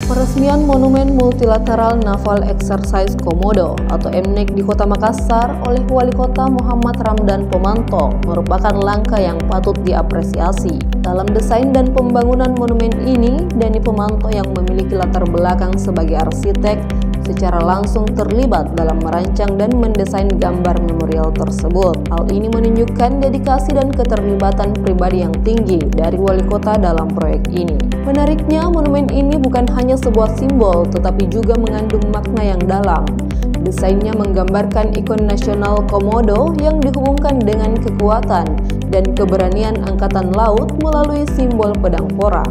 Peresmian Monumen Multilateral Naval Exercise Komodo atau MNEC di Kota Makassar oleh Wali Kota Muhammad Ramdan Pomanto merupakan langkah yang patut diapresiasi. Dalam desain dan pembangunan monumen ini, Dani Pomanto yang memiliki latar belakang sebagai arsitek secara langsung terlibat dalam merancang dan mendesain gambar memorial tersebut. Hal ini menunjukkan dedikasi dan keterlibatan pribadi yang tinggi dari wali kota dalam proyek ini. Menariknya, monumen ini bukan hanya sebuah simbol, tetapi juga mengandung makna yang dalam. Desainnya menggambarkan ikon nasional Komodo yang dihubungkan dengan kekuatan dan keberanian angkatan laut melalui simbol pedang pora.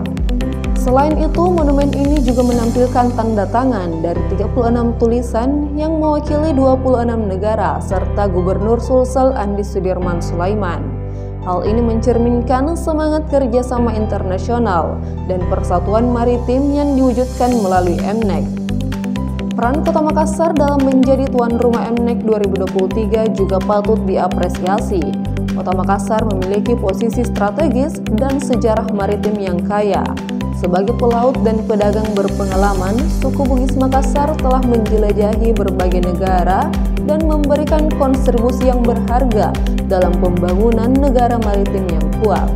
Selain itu, monumen ini juga menampilkan tanda tangan dari 36 tulisan yang mewakili 26 negara serta Gubernur Sulsel Andi Sudirman Sulaiman. Hal ini mencerminkan semangat kerjasama internasional dan persatuan maritim yang diwujudkan melalui MNEC. Peran Kota Makassar dalam menjadi tuan rumah MNEC 2023 juga patut diapresiasi. Kota Makassar memiliki posisi strategis dan sejarah maritim yang kaya. Sebagai pelaut dan pedagang berpengalaman, suku Bugis Makassar telah menjelajahi berbagai negara dan memberikan kontribusi yang berharga dalam pembangunan negara maritim yang kuat.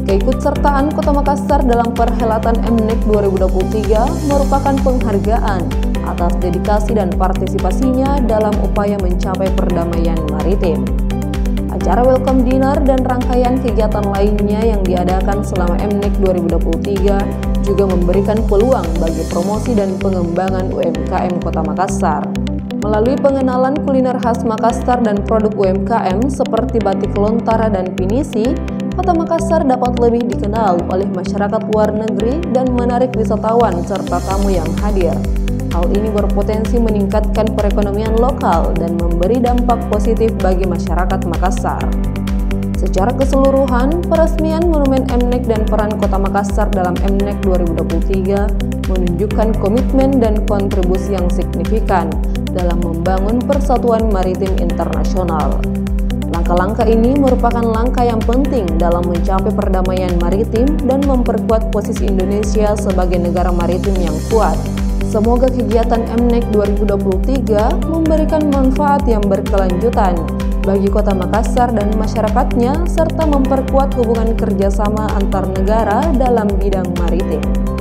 Keikutsertaan Kota Makassar dalam perhelatan MNEC 2023 merupakan penghargaan atas dedikasi dan partisipasinya dalam upaya mencapai perdamaian maritim. Acara welcome dinner dan rangkaian kegiatan lainnya yang diadakan selama MNEC 2023 juga memberikan peluang bagi promosi dan pengembangan UMKM Kota Makassar. Melalui pengenalan kuliner khas Makassar dan produk UMKM seperti batik lontara dan pinisi, Kota Makassar dapat lebih dikenal oleh masyarakat luar negeri dan menarik wisatawan serta tamu yang hadir. Hal ini berpotensi meningkatkan perekonomian lokal dan memberi dampak positif bagi masyarakat Makassar. Secara keseluruhan, peresmian Monumen MNEC dan peran Kota Makassar dalam MNEC 2023 menunjukkan komitmen dan kontribusi yang signifikan dalam membangun persatuan maritim internasional. Langkah-langkah ini merupakan langkah yang penting dalam mencapai perdamaian maritim dan memperkuat posisi Indonesia sebagai negara maritim yang kuat. Semoga kegiatan MNEC 2023 memberikan manfaat yang berkelanjutan bagi Kota Makassar dan masyarakatnya serta memperkuat hubungan kerjasama antar negara dalam bidang maritim.